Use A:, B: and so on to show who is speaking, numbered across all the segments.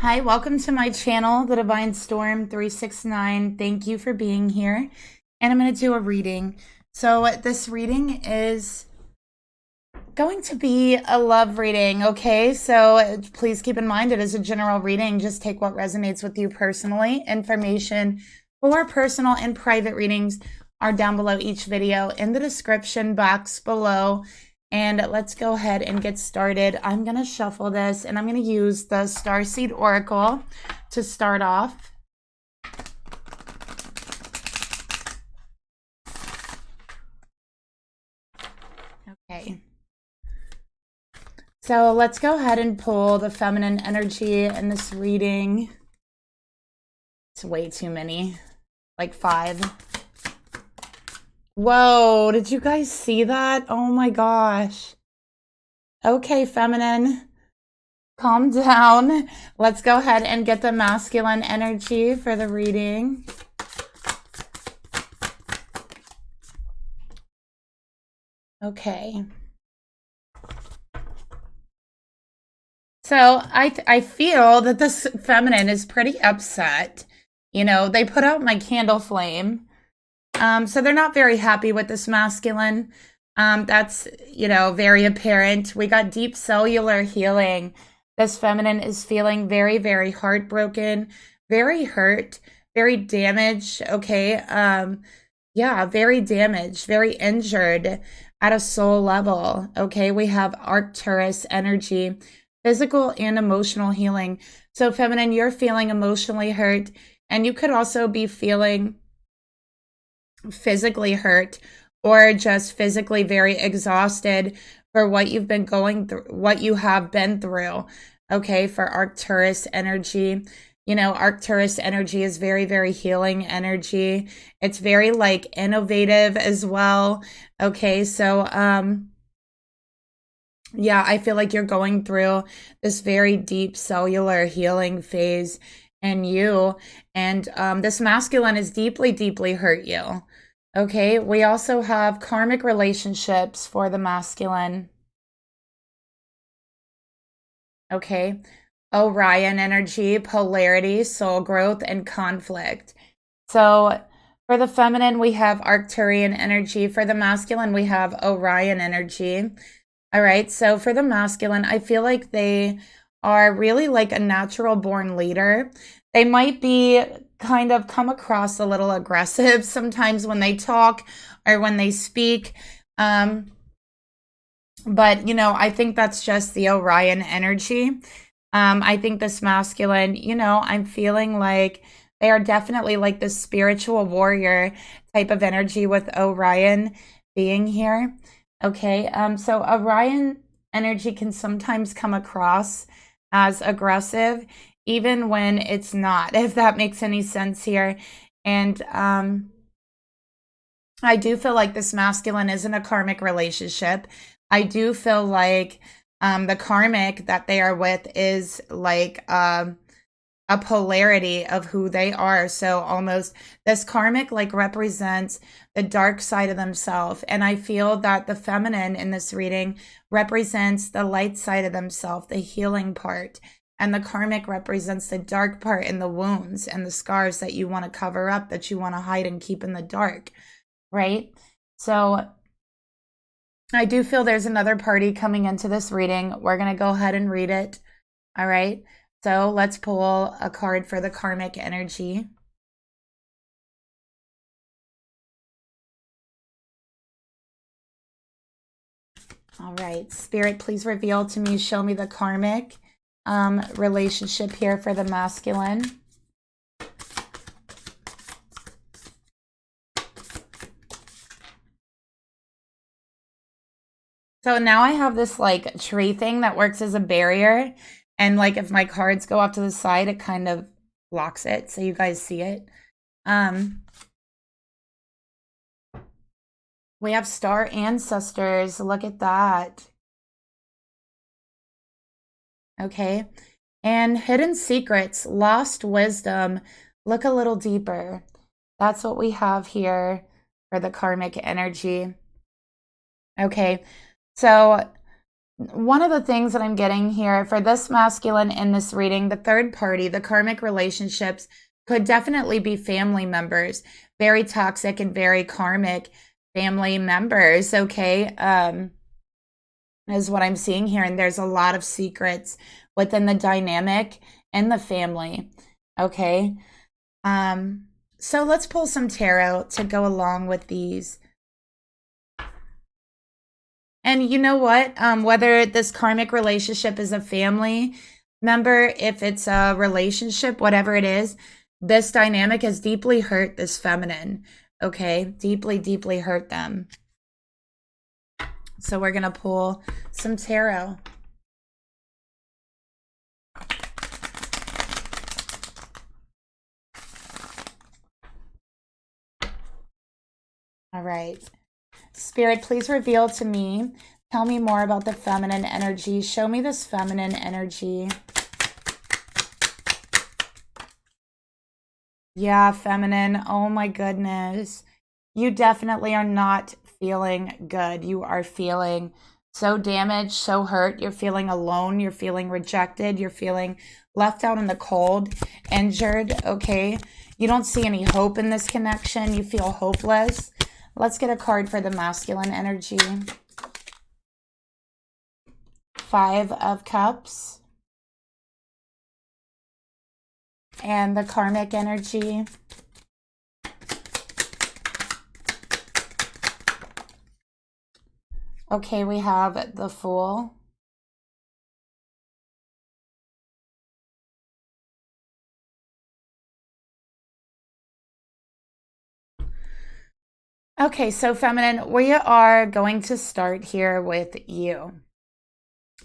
A: Hi, welcome to my channel, The Divine Storm 369. Thank you for being here. And I'm going to do a reading. So this reading is going to be a love reading, okay? So please keep in mind it is a general reading. Just take what resonates with you personally. Information for personal and private readings are down below each video in the description box below. And let's go ahead and get started. I'm going to shuffle this and I'm going to use the Starseed Oracle to start off. Okay. So let's go ahead and pull the feminine energy in this reading. It's way too many, like 5. Whoa, did you guys see that? Oh my gosh. Okay, feminine, calm down. Let's go ahead and get the masculine energy for the reading. Okay. So I feel that this feminine is pretty upset. You know, they put out my candle flame. So they're not very happy with this masculine. That's, you know, very apparent. We got deep cellular healing. This feminine is feeling very, very heartbroken, very hurt, very damaged. Okay. Yeah, very damaged, very injured at a soul level. Okay. We have Arcturus energy, physical and emotional healing. So feminine, you're feeling emotionally hurt, and you could also be feeling physically hurt or just physically very exhausted for what you've been going through, what you have been through. Okay, for Arcturus energy. You know, Arcturus energy is very, very healing energy. It's very like innovative as well. Okay, so yeah, I feel like you're going through this very deep cellular healing phase in you. And this masculine is deeply, deeply hurt you. Okay, we also have karmic relationships for the masculine. Okay, Orion energy, polarity, soul growth, and conflict. So for the feminine, we have Arcturian energy. For the masculine, we have Orion energy. All right, so for the masculine, I feel like they are really like a natural born leader. They might be kind of come across a little aggressive sometimes when they talk or when they speak. But, you know, I think that's just the Orion energy. I think this masculine, you know, I'm feeling like they are definitely like the spiritual warrior type of energy with Orion being here. Okay, so Orion energy can sometimes come across as aggressive, even when it's not, if that makes any sense here. And I do feel like this masculine is in a karmic relationship. I do feel like the karmic that they are with is like a polarity of who they are. So almost this karmic like represents the dark side of themselves. And I feel that the feminine in this reading represents the light side of themselves, the healing part. And the karmic represents the dark part and the wounds and the scars that you want to cover up, that you want to hide and keep in the dark, right? So I do feel there's another party coming into this reading. We're going to go ahead and read it. All right. So let's pull a card for the karmic energy. All right. Spirit, please reveal to me, show me the karmic relationship here for the masculine. So now I have this like tree thing that works as a barrier. And like if my cards go off to the side, it kind of blocks it. So you guys see it. We have star ancestors. Look at that. Okay. And hidden secrets, lost wisdom. Look a little deeper. That's what we have here for the karmic energy. Okay. So one of the things that I'm getting here for this masculine in this reading, the third party, the karmic relationships could definitely be family members, very toxic and very karmic family members, okay? Is what I'm seeing here. And there's a lot of secrets within the dynamic in the family, okay? So let's pull some tarot to go along with these. And you know what? Whether this karmic relationship is a family member, if it's a relationship, whatever it is, this dynamic has deeply hurt this feminine, okay? Deeply, deeply hurt them. So we're going to pull some tarot. All right. Spirit, please reveal to me. Tell me more about the feminine energy. Show me this feminine energy. Yeah, feminine. Oh my goodness. You definitely are not feeling good. You are feeling so damaged, so hurt. You're feeling alone. You're feeling rejected. You're feeling left out in the cold, injured, okay? You don't see any hope in this connection. You feel hopeless. Let's get a card for the masculine energy. 5 of Cups. And the karmic energy. Okay, we have the Fool. Okay, so feminine, we are going to start here with you.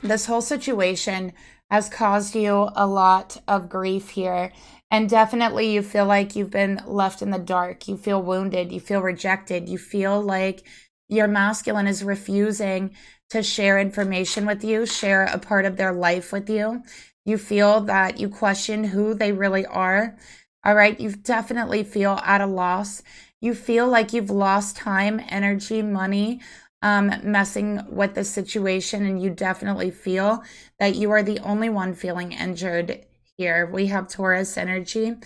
A: This whole situation has caused you a lot of grief here. And definitely you feel like you've been left in the dark. You feel wounded. You feel rejected. You feel like your masculine is refusing to share information with you, share a part of their life with you. You feel that you question who they really are. All right. You definitely feel at a loss. You feel like you've lost time, energy, money, messing with the situation, and you definitely feel that you are the only one feeling injured here. We have Taurus energy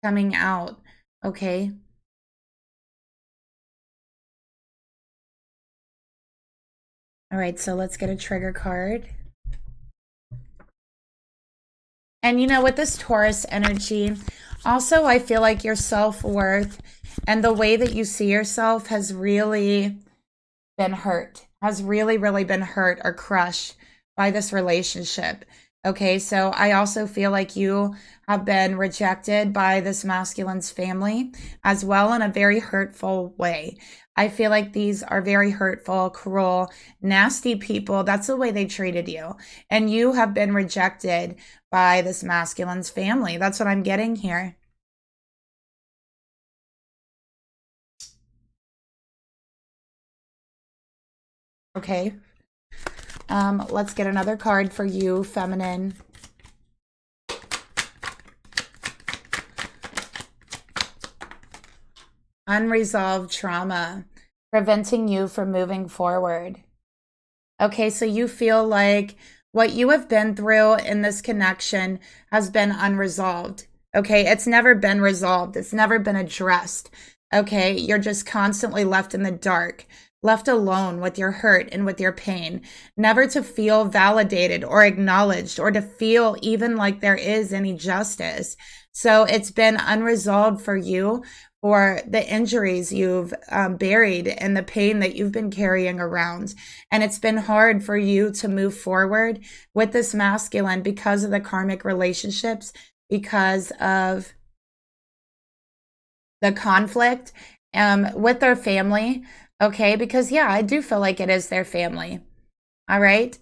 A: coming out, okay? All right, so let's get a trigger card. And you know, with this Taurus energy, also I feel like your self-worth and the way that you see yourself has really been hurt, has really, really been hurt or crushed by this relationship. Okay, so I also feel like you have been rejected by this masculine's family as well in a very hurtful way. I feel like these are very hurtful, cruel, nasty people. That's the way they treated you. And you have been rejected by this masculine's family. That's what I'm getting here. Okay. Let's get another card for you, feminine. Unresolved trauma, preventing you from moving forward. Okay, so you feel like what you have been through in this connection has been unresolved. Okay, it's never been resolved. It's never been addressed. Okay, you're just constantly left in the dark, left alone with your hurt and with your pain, never to feel validated or acknowledged or to feel even like there is any justice. So it's been unresolved for you, for the injuries you've buried and the pain that you've been carrying around. And it's been hard for you to move forward with this masculine because of the karmic relationships, because of the conflict with their family. Okay, because yeah, I do feel like it is their family. All right.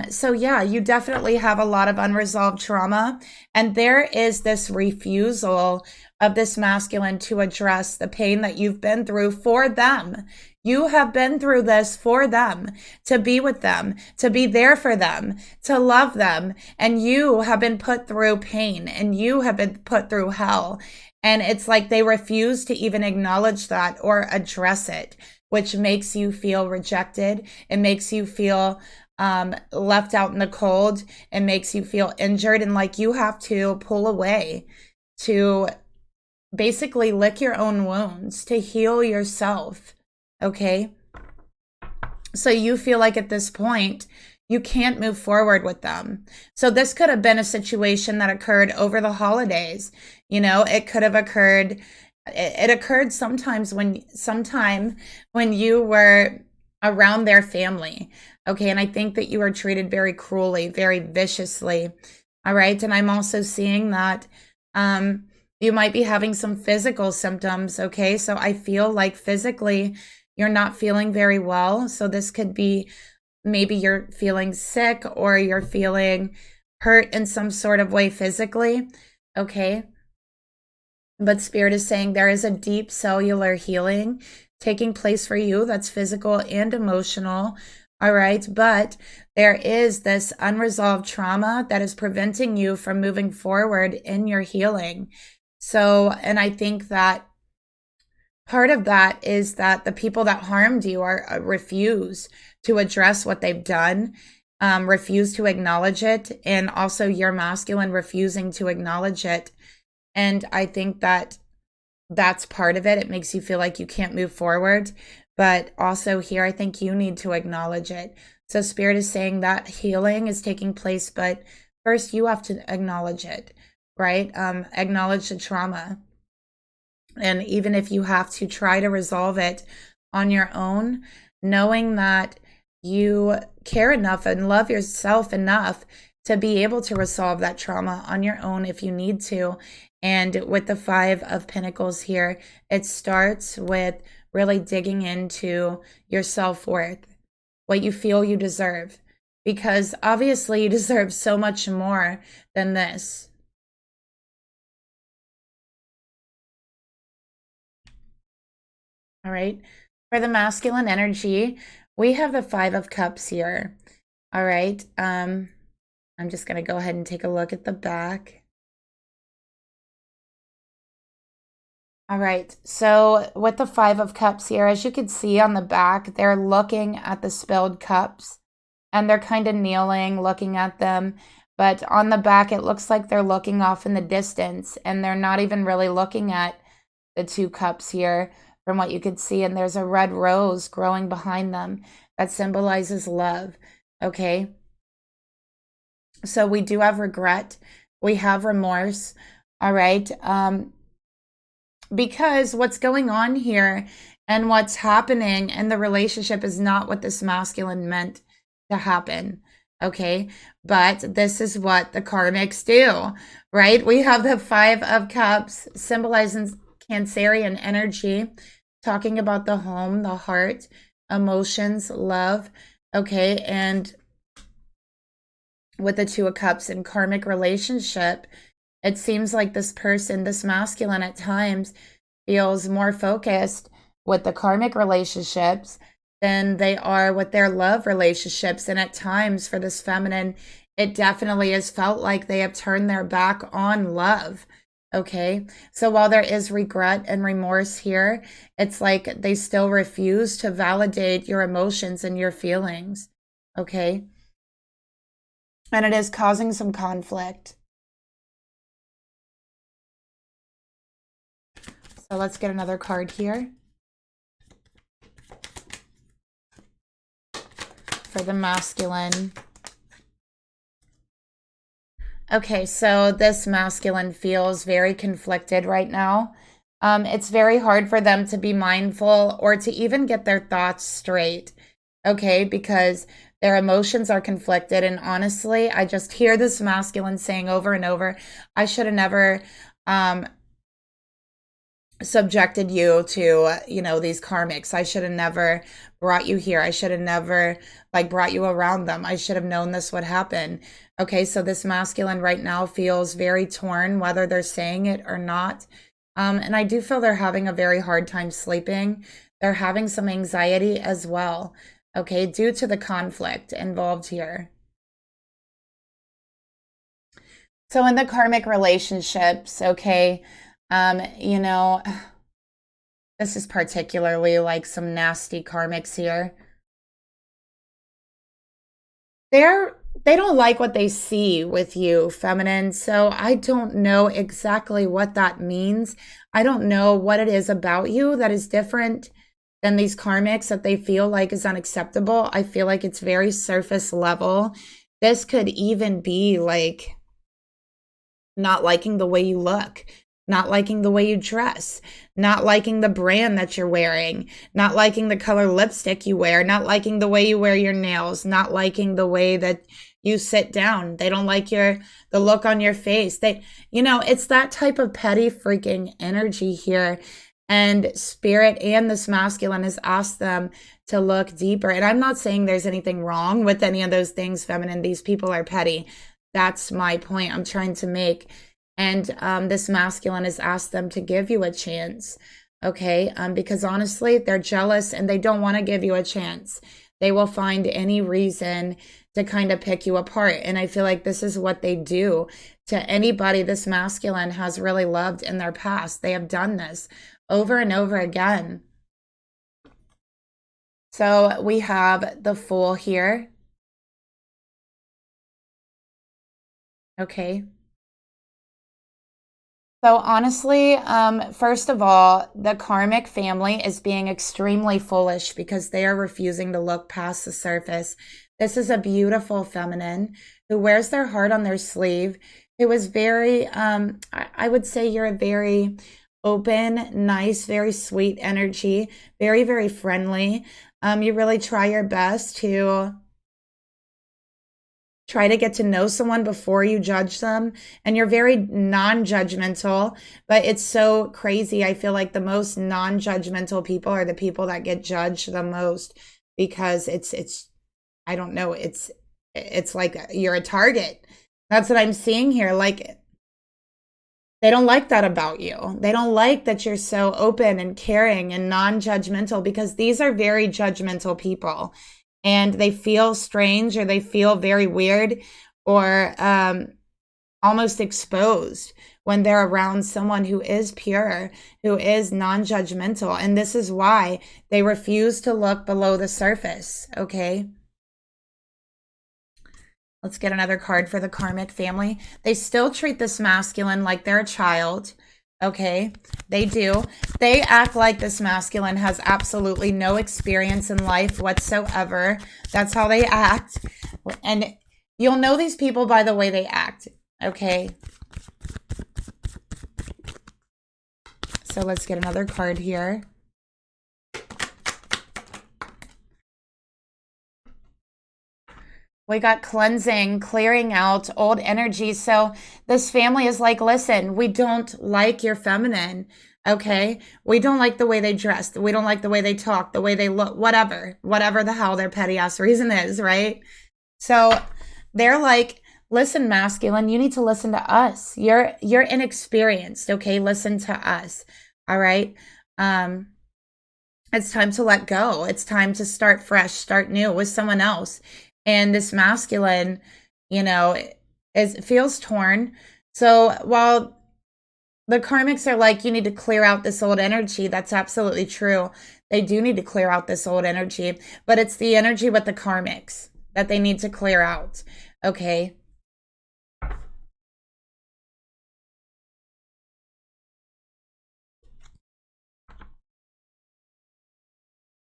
A: So yeah, you definitely have a lot of unresolved trauma, and there is this refusal of this masculine to address the pain that you've been through for them. You have been through this for them, to be with them, to be there for them, to love them, and you have been put through pain and you have been put through hell. And it's like they refuse to even acknowledge that or address it, which makes you feel rejected. It makes you feel left out in the cold. It makes you feel injured and like you have to pull away to basically lick your own wounds, to heal yourself. Okay. So you feel like at this point, you can't move forward with them. So this could have been a situation that occurred over the holidays. You know, it could have occurred. It occurred sometime when you were around their family. Okay. And I think that you were treated very cruelly, very viciously. All right. And I'm also seeing that you might be having some physical symptoms. Okay. So I feel like physically you're not feeling very well. So this could be maybe you're feeling sick or you're feeling hurt in some sort of way physically. Okay. But Spirit is saying there is a deep cellular healing taking place for you that's physical and emotional. All right. But there is this unresolved trauma that is preventing you from moving forward in your healing. So, and I think that part of that is that the people that harmed you are refuse to address what they've done, refuse to acknowledge it, and also your masculine refusing to acknowledge it. And I think that that's part of it. It makes you feel like you can't move forward. But also here, I think you need to acknowledge it. So Spirit is saying that healing is taking place, but first you have to acknowledge it, right? Acknowledge the trauma. And even if you have to try to resolve it on your own, knowing that you care enough and love yourself enough to be able to resolve that trauma on your own if you need to. And with the 5 of Pentacles here, it starts with really digging into your self-worth, what you feel you deserve, because obviously you deserve so much more than this. All right. For the masculine energy, we have the 5 of Cups here. All right. I'm just going to go ahead and take a look at the back. All right. So with the 5 of Cups here, as you can see on the back, they're looking at the spilled cups and they're kind of kneeling, looking at them. But on the back, it looks like they're looking off in the distance and they're not even really looking at the 2 cups here from what you could see. And there's a red rose growing behind them that symbolizes love. Okay. So we do have regret. We have remorse. All right. Because what's going on here and what's happening in the relationship is not what this masculine meant to happen. Okay. But this is what the karmics do, right? We have the 5 of Cups symbolizing Cancerian energy, talking about the home, the heart, emotions, love. Okay. And with the 2 of Cups in karmic relationship, it seems like this person, this masculine at times, feels more focused with the karmic relationships than they are with their love relationships. And at times for this feminine, it definitely has felt like they have turned their back on love. Okay. So while there is regret and remorse here, it's like they still refuse to validate your emotions and your feelings. Okay. And it is causing some conflict. So let's get another card here for the masculine. Okay, so this masculine feels very conflicted right now. It's very hard for them to be mindful or to even get their thoughts straight, okay, because their emotions are conflicted. And honestly, I just hear this masculine saying over and over, I should have never subjected you to, you know, these karmics. I should have never brought you here. I should have never like brought you around them. I should have known this would happen. Okay, so this masculine right now feels very torn, whether they're saying it or not. And I do feel they're having a very hard time sleeping. They're having some anxiety as well, okay, due to the conflict involved here. So in the karmic relationships, okay, you know, this is particularly like some nasty karmics here. they don't like what they see with you, feminine. So I don't know exactly what that means. I don't know what it is about you that is different than these karmics that they feel like is unacceptable. I feel like it's very surface level. This could even be like not liking the way you look, not liking the way you dress, not liking the brand that you're wearing, not liking the color lipstick you wear, not liking the way you wear your nails, not liking the way that you sit down. They don't like the look on your face. It's that type of petty freaking energy here. And spirit and this masculine has asked them to look deeper. And I'm not saying there's anything wrong with any of those things, feminine. These people are petty. That's my point I'm trying to make. And this masculine has asked them to give you a chance, okay? Because honestly, they're jealous and they don't want to give you a chance. They will find any reason to kind of pick you apart. And I feel like this is what they do to anybody this masculine has really loved in their past. They have done this over and over again. So we have the Fool here. Okay. So honestly, first of all, the karmic family is being extremely foolish because they are refusing to look past the surface. This is a beautiful feminine who wears their heart on their sleeve, who is very, I would say you're a very open, nice, very sweet energy, very, very friendly. You really try your best to try to get to know someone before you judge them, and you're very non-judgmental. But it's so crazy. I feel like the most non-judgmental people are the people that get judged the most, because it's I don't know, it's like you're a target. That's what I'm seeing here. Like, they don't like that about you. They don't like that you're so open and caring and non-judgmental, because these are very judgmental people. And they feel strange, or they feel very weird, or almost exposed when they're around someone who is pure, who is non-judgmental. And this is why they refuse to look below the surface, okay? Let's get another card for the karmic family. They still treat this masculine like they're a child. Okay, they do. They act like this masculine has absolutely no experience in life whatsoever. That's how they act. And you'll know these people by the way they act. Okay. So let's get another card here. We got cleansing, clearing out old energy. So this family is like, listen, we don't like your feminine, okay? We don't like the way they dress. We don't like the way they talk, the way they look, whatever the hell their petty ass reason is, right? So they're like, listen, masculine, you need to listen to us. You're inexperienced, okay? Listen to us, all right? It's time to let go. It's time to start fresh, start new with someone else. And this masculine, feels torn. So while the karmics are like, you need to clear out this old energy, that's absolutely true. They do need to clear out this old energy, but it's the energy with the karmics that they need to clear out, okay?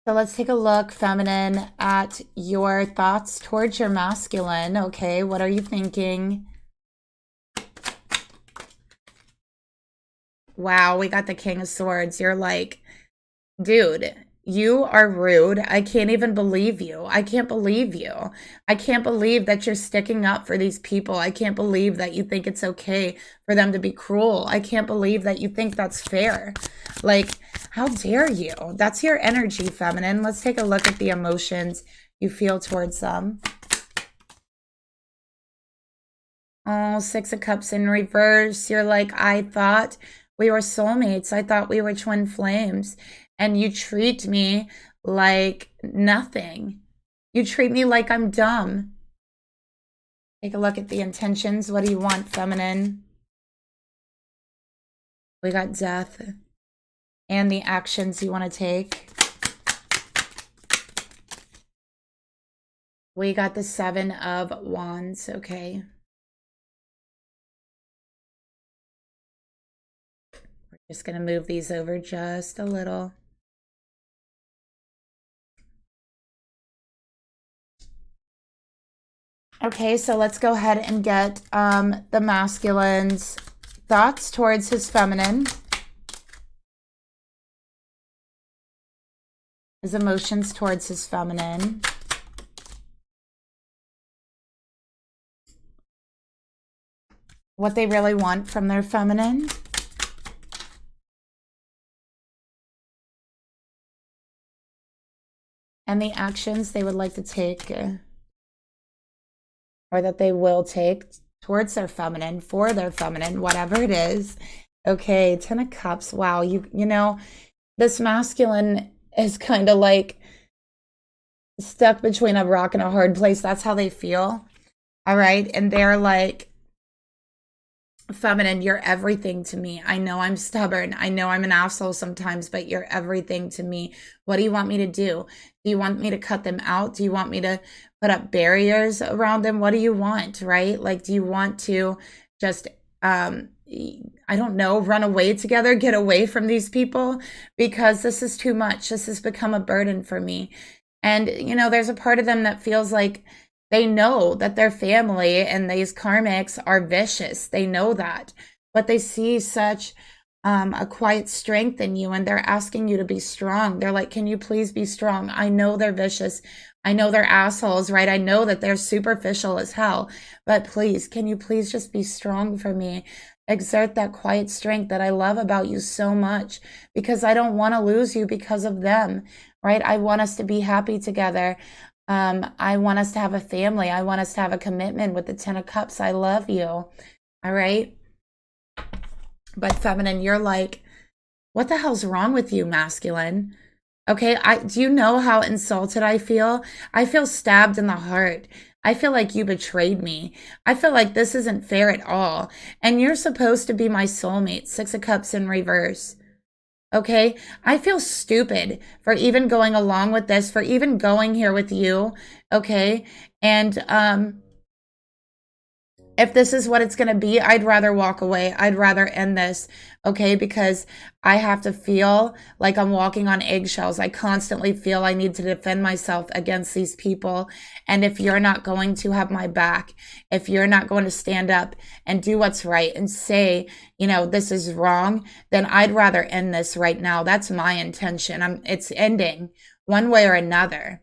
A: So let's take a look, feminine, at your thoughts towards your masculine. Okay, what are you thinking? Wow, we got the King of Swords. You're like, dude, you are rude. I can't even believe you. I can't believe you. I can't believe that you're sticking up for these people. I can't believe that you think it's okay for them to be cruel. I can't believe that you think that's fair. Like, how dare you? That's your energy, feminine. Let's take a look at the emotions you feel towards them. Oh, Six of Cups in reverse. You're like, I thought we were soulmates. I thought we were twin flames. And you treat me like nothing. You treat me like I'm dumb. Take a look at the intentions. What do you want, feminine? We got Death. And the actions you want to take. We got the 7 of Wands, okay. We're just going to move these over just a little. Okay, so let's go ahead and get the masculine's thoughts towards his feminine. His emotions towards his feminine. What they really want from their feminine. And the actions they would like to take, or that they will take towards their feminine, for their feminine, whatever it is. Okay, 10 of Cups. Wow, you know, this masculine is kind of like stuck between a rock and a hard place. That's how they feel. All right, and they're like, feminine, you're everything to me. I know I'm stubborn. I know I'm an asshole sometimes, but you're everything to me. What do you want me to do? Do you want me to cut them out? Do you want me to put up barriers around them? What do you want, right? Like, do you want to just, I don't know, run away together, get away from these people? Because this is too much. This has become a burden for me. And, you know, there's a part of them that feels like they know that their family and these karmics are vicious. They know that, but they see such a quiet strength in you, and they're asking you to be strong. They're like, can you please be strong? I know they're vicious. I know they're assholes, right? I know that they're superficial as hell, but please, can you please just be strong for me? Exert that quiet strength that I love about you so much, because I don't want to lose you because of them, right? I want us to be happy together. I want us to have a family. I want us to have a commitment with the 10 of Cups. I love you. All right. But feminine, you're like, what the hell's wrong with you, masculine? Okay. Do you know how insulted I feel? I feel stabbed in the heart. I feel like you betrayed me. I feel like this isn't fair at all. And you're supposed to be my soulmate. 6 of Cups in reverse. Okay, I feel stupid for even going along with this, for even going here with you. Okay, and if this is what it's going to be, I'd rather walk away. I'd rather end this, okay? Because I have to feel like I'm walking on eggshells. I constantly feel I need to defend myself against these people. And if you're not going to have my back, if you're not going to stand up and do what's right and say, you know, this is wrong, then I'd rather end this right now. That's my intention. It's ending one way or another.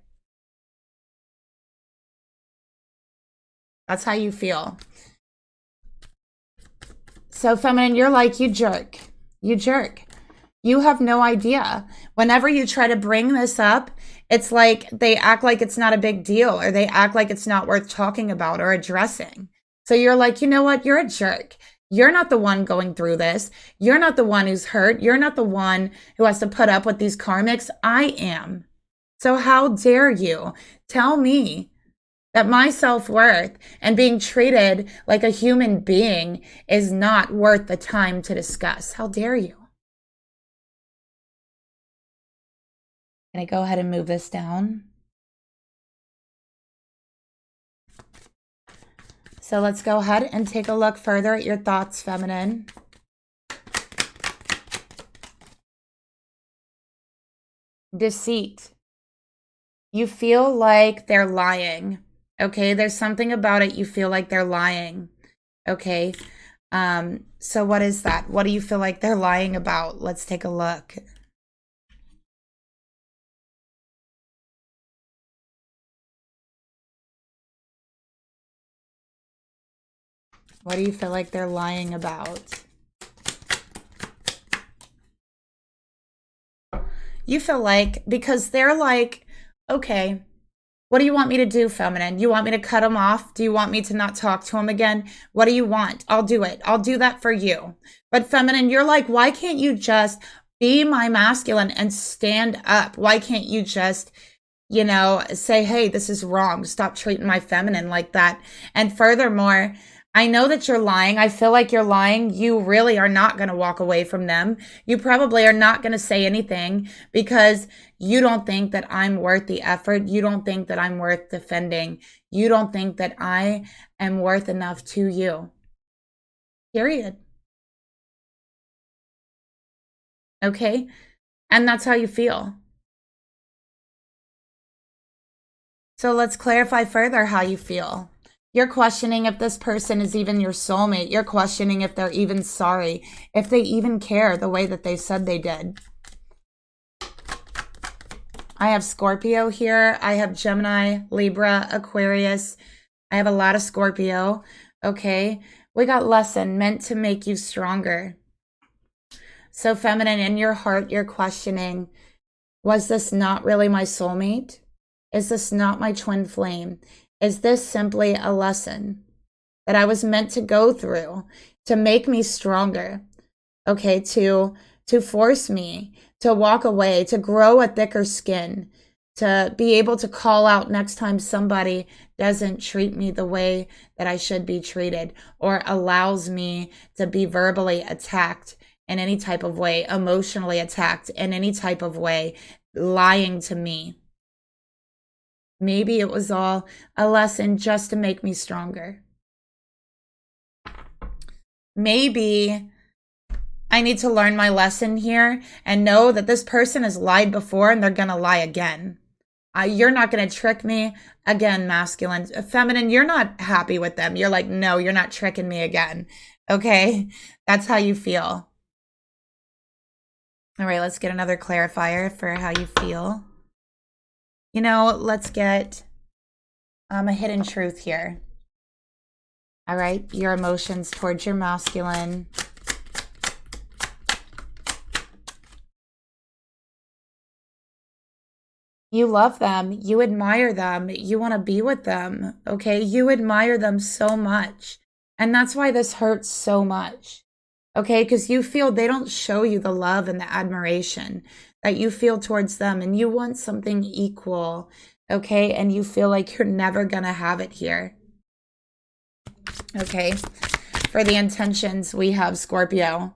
A: That's how you feel. So feminine, you're like, you jerk. You jerk. You have no idea. Whenever you try to bring this up, it's like they act like it's not a big deal, or they act like it's not worth talking about or addressing. So you're like, you know what? You're a jerk. You're not the one going through this. You're not the one who's hurt. You're not the one who has to put up with these karmics. I am. So how dare you tell me that my self-worth and being treated like a human being is not worth the time to discuss? How dare you? Can I go ahead and move this down? So let's go ahead and take a look further at your thoughts, feminine. Deceit. You feel like they're lying. Okay, there's something about it. You feel like they're lying. Okay, so what is that? What do you feel like they're lying about? Let's take a look. What do you feel like they're lying about? You feel like, because they're like, okay, what do you want me to do, feminine? You want me to cut him off? Do you want me to not talk to him again? What do you want? I'll do it. I'll do that for you. But feminine, you're like, why can't you just be my masculine and stand up? Why can't you just, you know, say, hey, this is wrong. Stop treating my feminine like that. And furthermore, I know that you're lying. I feel like you're lying. You really are not going to walk away from them. You probably are not going to say anything because you don't think that I'm worth the effort. You don't think that I'm worth defending. You don't think that I am worth enough to you. Period. Okay? And that's how you feel. So let's clarify further how you feel. You're questioning if this person is even your soulmate. You're questioning if they're even sorry, if they even care the way that they said they did. I have Scorpio here. I have Gemini, Libra, Aquarius. I have a lot of Scorpio. Okay. We got lesson meant to make you stronger. So feminine, in your heart, you're questioning, was this not really my soulmate? Is this not my twin flame? Is this simply a lesson that I was meant to go through to make me stronger? Okay, to force me to walk away, to grow a thicker skin, to be able to call out next time somebody doesn't treat me the way that I should be treated, or allows me to be verbally attacked in any type of way, emotionally attacked in any type of way, lying to me. Maybe it was all a lesson just to make me stronger. Maybe I need to learn my lesson here and know that this person has lied before and they're going to lie again. You're not going to trick me again, masculine. Feminine, you're not happy with them. You're like, no, you're not tricking me again. Okay? That's how you feel. All right, let's get another clarifier for how you feel. You know, let's get a hidden truth here. All right, your emotions towards your masculine. You love them. You admire them. You want to be with them. Okay, you admire them so much. And that's why this hurts so much. Okay, because you feel they don't show you the love and the admiration that you feel towards them, and you want something equal, okay? And you feel like you're never going to have it here. Okay, for the intentions, we have Scorpio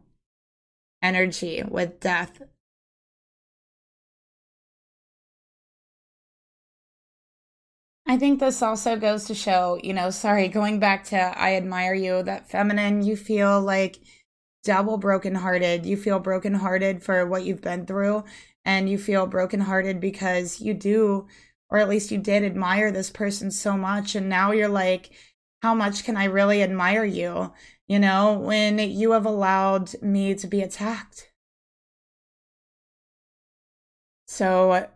A: energy with death. I think this also goes to show, you know, sorry, going back to I admire you, that feminine, you feel like double brokenhearted. You feel brokenhearted for what you've been through, and you feel brokenhearted because you do, or at least you did, admire this person so much, and now you're like, how much can I really admire you, you know, when you have allowed me to be attacked? So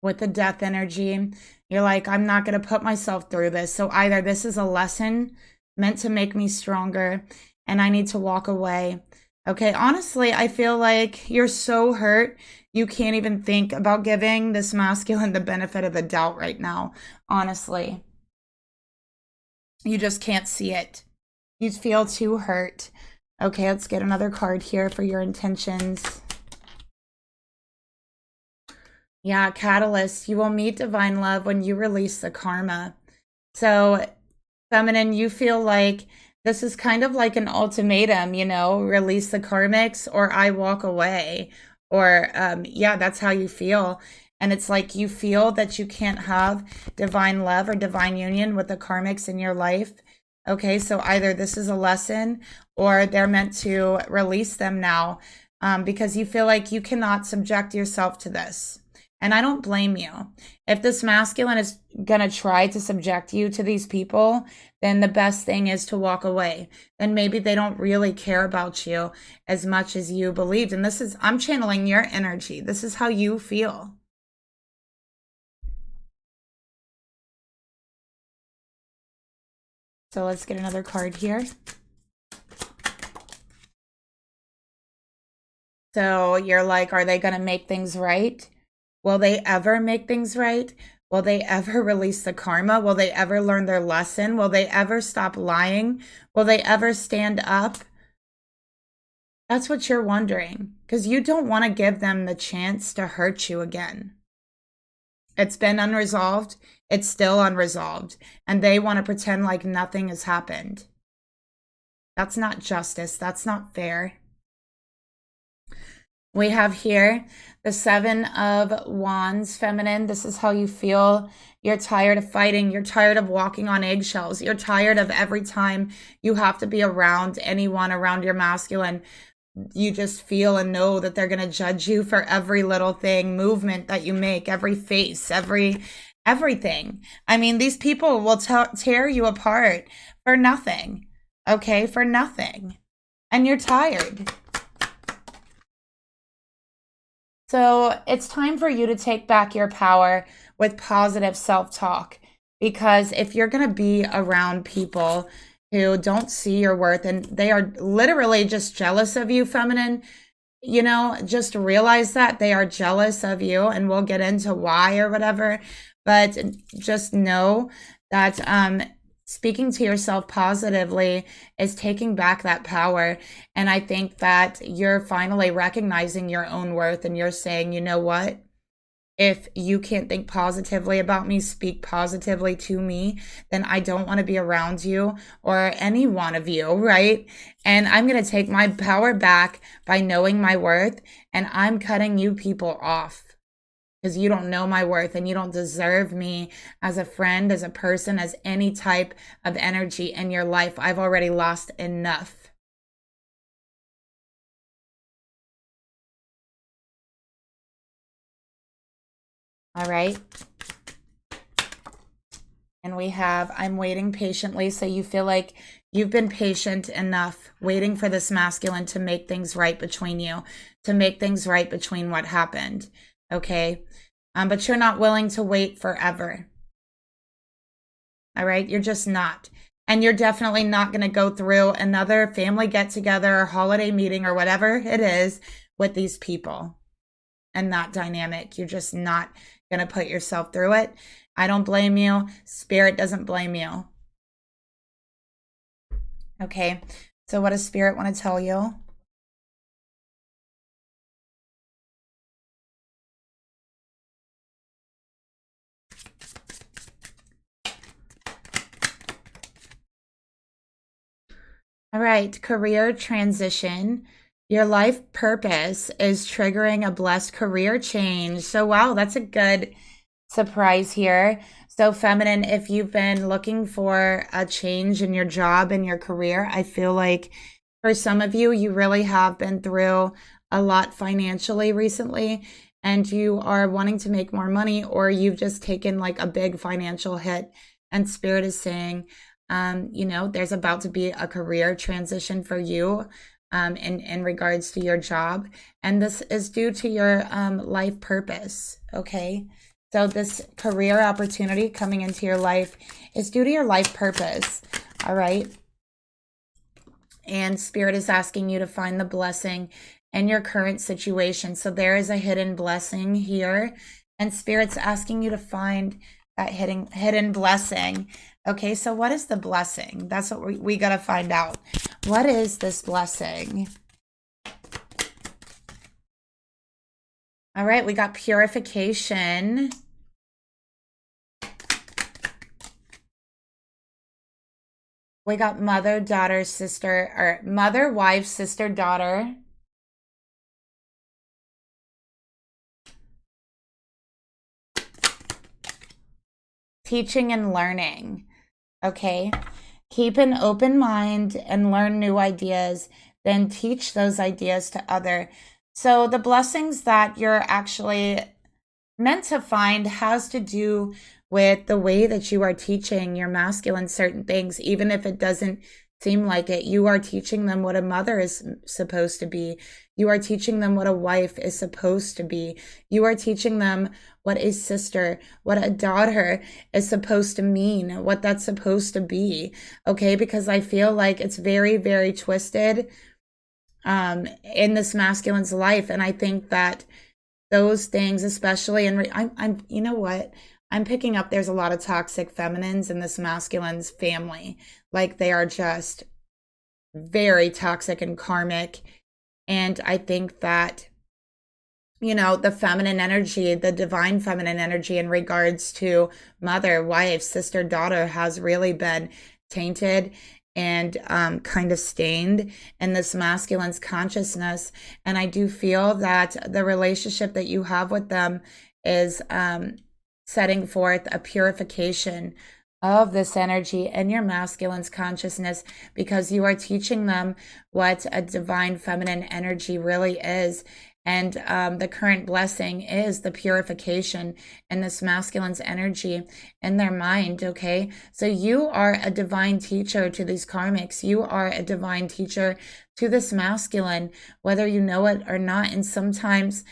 A: with the death energy, you're like, I'm not going to put myself through this. So either this is a lesson meant to make me stronger, and I need to walk away. Okay, honestly, I feel like you're so hurt, you can't even think about giving this masculine the benefit of the doubt right now, honestly. You just can't see it. You feel too hurt. Okay, let's get another card here for your intentions. Yeah, Catalyst, you will meet divine love when you release the karma. So, feminine, you feel like this is kind of like an ultimatum, you know, release the karmics or I walk away. Or, yeah, that's how you feel. And it's like you feel that you can't have divine love or divine union with the karmics in your life. Okay, so either this is a lesson or they're meant to release them now, because you feel like you cannot subject yourself to this. And I don't blame you. If this masculine is going to try to subject you to these people, then the best thing is to walk away. Then maybe they don't really care about you as much as you believed. And this is, I'm channeling your energy. This is how you feel. So let's get another card here. So you're like, are they going to make things right? Will they ever make things right? Will they ever release the karma? Will they ever learn their lesson? Will they ever stop lying? Will they ever stand up? That's what you're wondering, because you don't want to give them the chance to hurt you again. It's been unresolved. It's still unresolved. And they want to pretend like nothing has happened. That's not justice. That's not fair. We have here the Seven of Wands, feminine. This is how you feel. You're tired of fighting. You're tired of walking on eggshells. You're tired of every time you have to be around anyone around your masculine. You just feel and know that they're going to judge you for every little thing, movement that you make, every face, everything. I mean, these people will tear you apart for nothing. Okay, for nothing. And you're tired. So it's time for you to take back your power with positive self-talk. Because if you're going to be around people who don't see your worth and they are literally just jealous of you, feminine, you know, just realize that they are jealous of you, and we'll get into why or whatever. But just know that speaking to yourself positively is taking back that power. And I think that you're finally recognizing your own worth, and you're saying, you know what? If you can't think positively about me, speak positively to me, then I don't want to be around you or any one of you, right? And I'm going to take my power back by knowing my worth, and I'm cutting you people off. Because you don't know my worth and you don't deserve me as a friend, as a person, as any type of energy in your life. I've already lost enough. All right. And we have, I'm waiting patiently. So you feel like you've been patient enough waiting for this masculine to make things right between you, to make things right between what happened. Okay. But you're not willing to wait forever. All right. You're just not. And you're definitely not going to go through another family get together or holiday meeting or whatever it is with these people and that dynamic. You're just not going to put yourself through it. I don't blame you. Spirit doesn't blame you. Okay. So what does Spirit want to tell you? All right, career transition. Your life purpose is triggering a blessed career change. So, wow, that's a good surprise here. So, feminine, if you've been looking for a change in your job and your career, I feel like for some of you, you really have been through a lot financially recently, and you are wanting to make more money, or you've just taken like a big financial hit, and Spirit is saying, you know, there's about to be a career transition for you in regards to your job. And this is due to your life purpose, okay? So this career opportunity coming into your life is due to your life purpose, all right? And Spirit is asking you to find the blessing in your current situation. So there is a hidden blessing here, and Spirit's asking you to find that hidden blessing. Okay, so what is the blessing? That's what we got to find out. What is this blessing? All right, we got purification. We got mother, daughter, sister, or mother, wife, sister, daughter. Teaching and learning. Okay, keep an open mind and learn new ideas, then teach those ideas to other. So the blessings that you're actually meant to find has to do with the way that you are teaching your masculine certain things, even if it doesn't seem like it. You are teaching them what a mother is supposed to be. You are teaching them what a wife is supposed to be. You are teaching them what a sister, what a daughter is supposed to mean, what that's supposed to be. Okay, because I feel like it's very, very twisted in this masculine's life. And I think that those things, especially I'm you know what? I'm picking up there's a lot of toxic feminines in this masculine's family. Like they are just very toxic and karmic. And I think that you know, the feminine energy, the divine feminine energy in regards to mother, wife, sister, daughter has really been tainted and kind of stained in this masculine's consciousness. And I do feel that the relationship that you have with them is setting forth a purification of this energy in your masculine's consciousness, because you are teaching them what a divine feminine energy really is. And the current blessing is the purification in this masculine's energy in their mind, okay? So you are a divine teacher to these karmics. You are a divine teacher to this masculine, whether you know it or not. And sometimes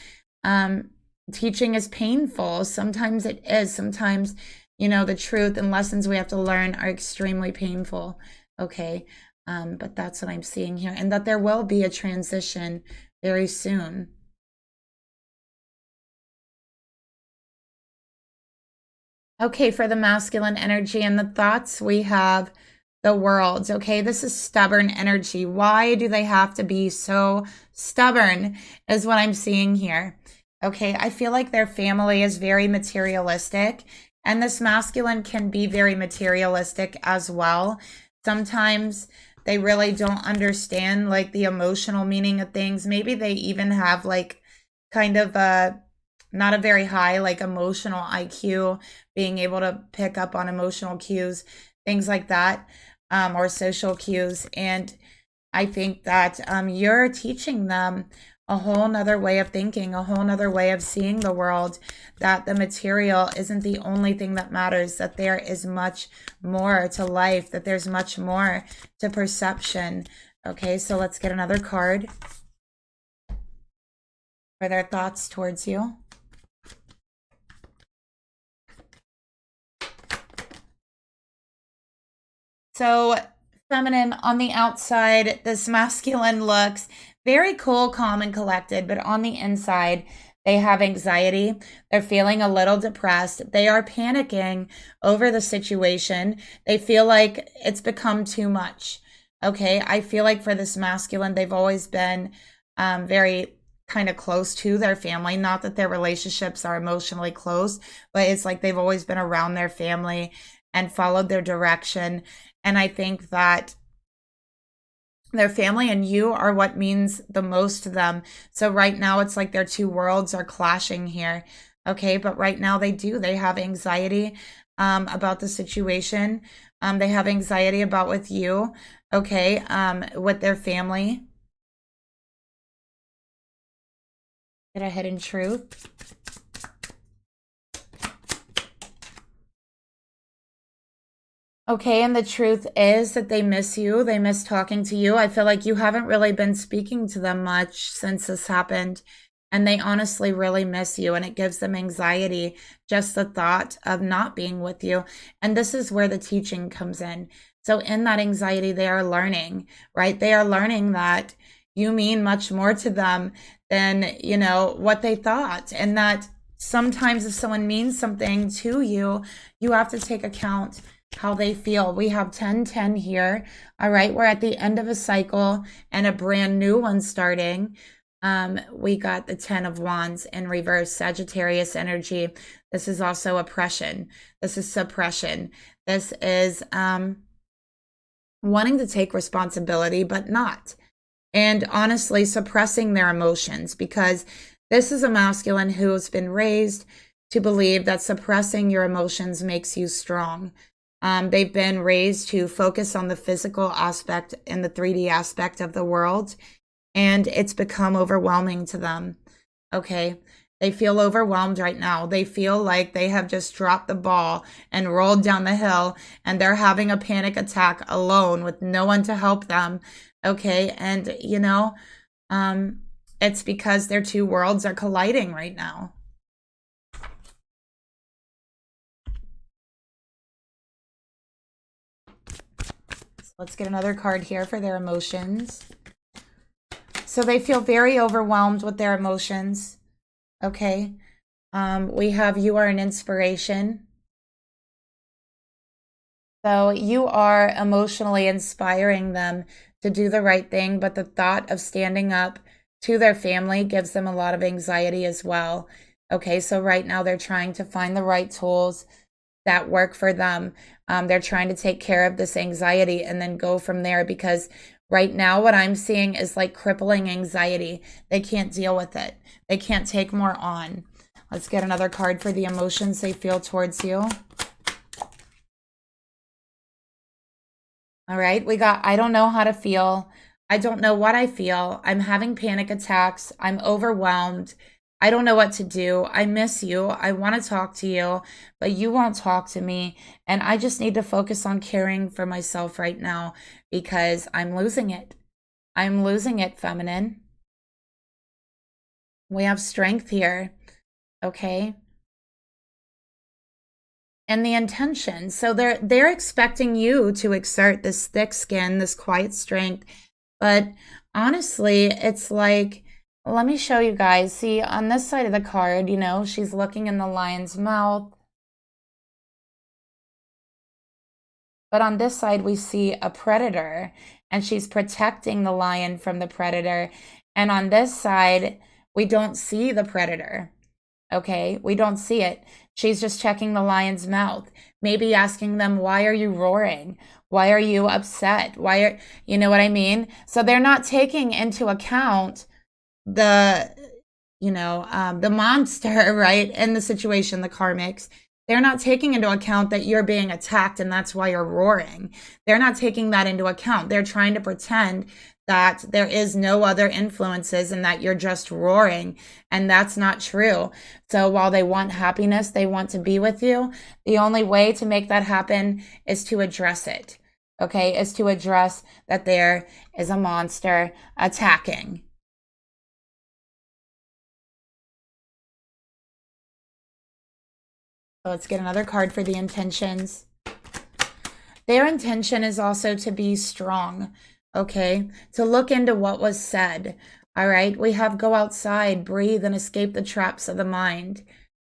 A: teaching is painful. Sometimes it is. Sometimes, you know, the truth and lessons we have to learn are extremely painful, okay? But that's what I'm seeing here. And that there will be a transition very soon. Okay, for the masculine energy and the thoughts, we have the world. Okay, this is stubborn energy. Why do they have to be so stubborn is what I'm seeing here. Okay, I feel like their family is very materialistic, and this masculine can be very materialistic as well. Sometimes they really don't understand like the emotional meaning of things. Maybe they even have like kind of a not a very high like emotional IQ, being able to pick up on emotional cues, things like that, or social cues. And I think that you're teaching them a whole nother way of thinking, a whole nother way of seeing the world, that the material isn't the only thing that matters, that there is much more to life, that there's much more to perception. Okay, so let's get another card for their thoughts towards you. So feminine on the outside, this masculine looks very cool, calm, and collected, but on the inside, they have anxiety. They're feeling a little depressed. They are panicking over the situation. They feel like it's become too much. Okay, I feel like for this masculine, they've always been very kind of close to their family. Not that their relationships are emotionally close, but it's like they've always been around their family and followed their direction. And I think that their family and you are what means the most to them. So right now it's like their two worlds are clashing here. Okay, but right now they have anxiety about the situation. They have anxiety about with you, okay, with their family. Get a hidden truth. Okay, and the truth is that they miss you. They miss talking to you. I feel like you haven't really been speaking to them much since this happened, and they honestly really miss you, and it gives them anxiety, just the thought of not being with you. And this is where the teaching comes in. So in that anxiety, they are learning, right? They are learning that you mean much more to them than, you know, what they thought, and that sometimes if someone means something to you, you have to take account how they feel. We have 10-10 here. All right, we're at the end of a cycle and a brand new one starting. We got the 10 of Wands in reverse, Sagittarius energy. This is also oppression. This is suppression. This is wanting to take responsibility, but not. And honestly, suppressing their emotions, because this is a masculine who has been raised to believe that suppressing your emotions makes you strong. They've been raised to focus on the physical aspect and the 3D aspect of the world, and it's become overwhelming to them. Okay, they feel overwhelmed right now. They feel like they have just dropped the ball and rolled down the hill, and they're having a panic attack alone with no one to help them. Okay, and you know, it's because their two worlds are colliding right now. Let's get another card here for their emotions. So they feel very overwhelmed with their emotions. Okay. We have you are an inspiration. So you are emotionally inspiring them to do the right thing, but the thought of standing up to their family gives them a lot of anxiety as well. Okay, so right now they're trying to find the right tools that work for them. They're trying to take care of this anxiety and then go from there, because right now what I'm seeing is like crippling anxiety. They can't deal with it. They can't take more on. Let's get another card for the emotions they feel towards you. All right, we got, I don't know how to feel. I don't know what I feel. I'm having panic attacks. I'm overwhelmed. I don't know what to do. I miss you. I want to talk to you, but you won't talk to me. And I just need to focus on caring for myself right now because I'm losing it. I'm losing it, feminine. We have strength here. Okay. And the intention. So they're expecting you to exert this thick skin, this quiet strength. But honestly, it's like, let me show you guys. See, on this side of the card, you know, she's looking in the lion's mouth. But on this side, we see a predator, and she's protecting the lion from the predator. And on this side, we don't see the predator. Okay, we don't see it. She's just checking the lion's mouth, maybe asking them, why are you roaring? Why are you upset? Why are, you know what I mean? So they're not taking into account the, you know, the monster, right? In the situation, the karmics. They're not taking into account that you're being attacked and that's why you're roaring. They're not taking that into account. They're trying to pretend that there is no other influences and that you're just roaring. And that's not true. So while they want happiness, they want to be with you, the only way to make that happen is to address it. Okay, is to address that there is a monster attacking. So let's get another card for the intentions. Their intention is also to be strong. Okay, to look into what was said. All right, we have go outside, breathe, and escape the traps of the mind.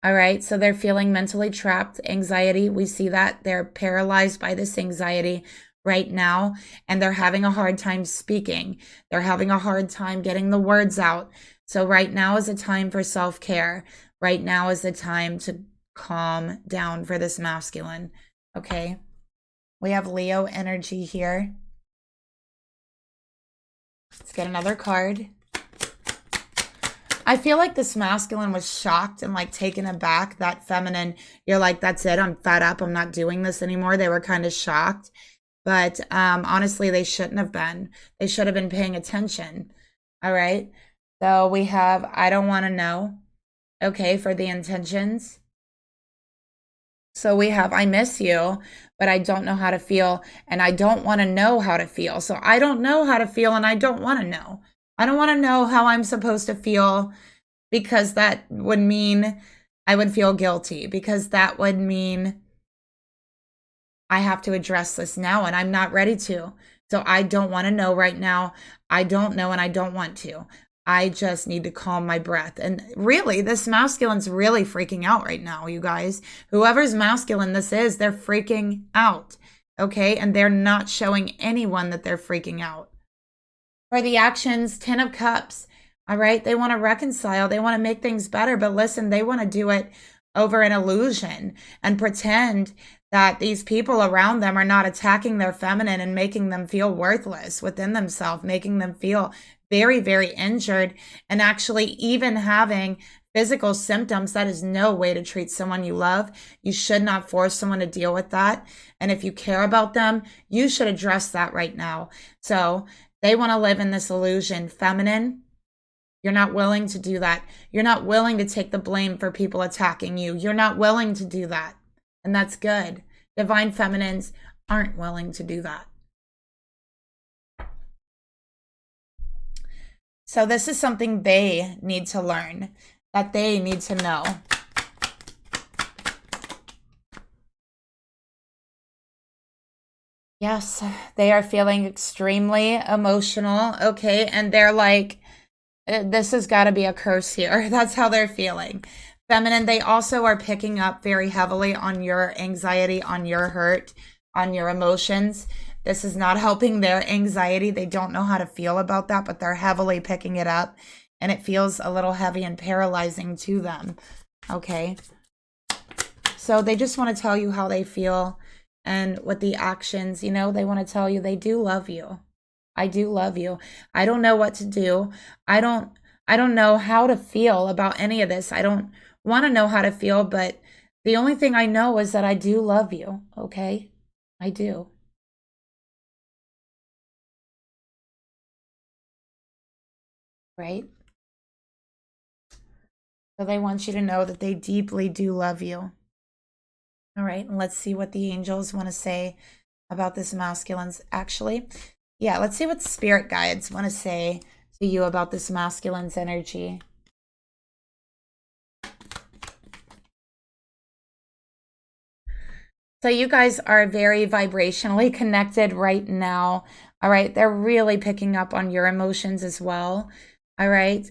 A: All right, so they're feeling mentally trapped, anxiety. We see that they're paralyzed by this anxiety right now, and they're having a hard time speaking. They're having a hard time getting the words out. So right now is a time for self-care. Right now is the time to calm down for this masculine. Okay, we have Leo energy here. Let's get another card. I feel like this masculine was shocked and like taken aback. That feminine, you're like, that's it. I'm fed up. I'm not doing this anymore. They were kind of shocked. But honestly, they shouldn't have been. They should have been paying attention. All right. So we have, I don't want to know. Okay, for the intentions. So we have, I miss you, but I don't know how to feel, and I don't want to know how to feel. So I don't know how to feel, and I don't want to know. I don't want to know how I'm supposed to feel, because that would mean I would feel guilty, because that would mean I have to address this now, and I'm not ready to. So I don't want to know right now. I don't know, and I don't want to. I just need to calm my breath. And really, this masculine's really freaking out right now, you guys. Whoever's masculine this is, they're freaking out, okay? And they're not showing anyone that they're freaking out. For the actions, 10 of Cups, all right? They want to reconcile. They want to make things better. But listen, they want to do it over an illusion and pretend that these people around them are not attacking their feminine and making them feel worthless within themselves, making them feel very, very injured, and actually even having physical symptoms. That is no way to treat someone you love. You should not force someone to deal with that. And if you care about them, you should address that right now. So they want to live in this illusion. Feminine, you're not willing to do that. You're not willing to take the blame for people attacking you. You're not willing to do that. And that's good. Divine feminines aren't willing to do that. So this is something they need to learn, that they need to know. Yes, they are feeling extremely emotional, okay? And they're like, this has got to be a curse here. That's how they're feeling. Feminine, they also are picking up very heavily on your anxiety, on your hurt, on your emotions. This is not helping their anxiety. They don't know how to feel about that, but they're heavily picking it up, and it feels a little heavy and paralyzing to them. Okay. So they just want to tell you how they feel, and with the actions, you know, they want to tell you they do love you. I do love you. I don't know what to do. I don't know how to feel about any of this. I don't want to know how to feel, but the only thing I know is that I do love you, okay? I do. Right? So they want you to know that they deeply do love you. All right, and let's see what the angels want to say about this masculine's actually. Yeah, let's see what spirit guides want to say to you about this masculine's energy. So you guys are very vibrationally connected right now. All right, they're really picking up on your emotions as well. All right,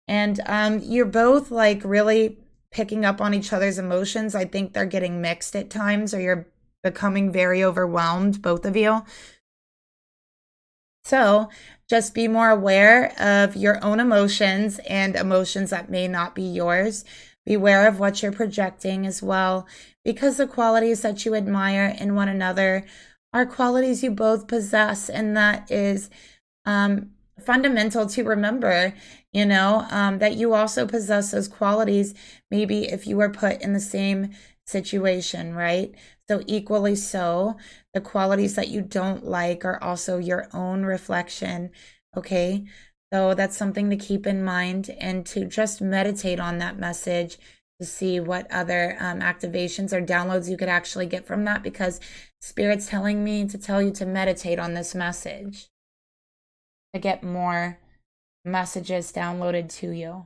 A: and you're both like really picking up on each other's emotions. I think they're getting mixed at times, or you're becoming very overwhelmed, both of you. So just be more aware of your own emotions and emotions that may not be yours. Beware of what you're projecting as well, because the qualities that you admire in one another are qualities you both possess, and that is fundamental to remember, you know, that you also possess those qualities, maybe if you were put in the same situation, right? So equally so, the qualities that you don't like are also your own reflection, okay? So that's something to keep in mind, and to just meditate on that message to see what other activations or downloads you could actually get from that, because Spirit's telling me to tell you to meditate on this message to get more messages downloaded to you.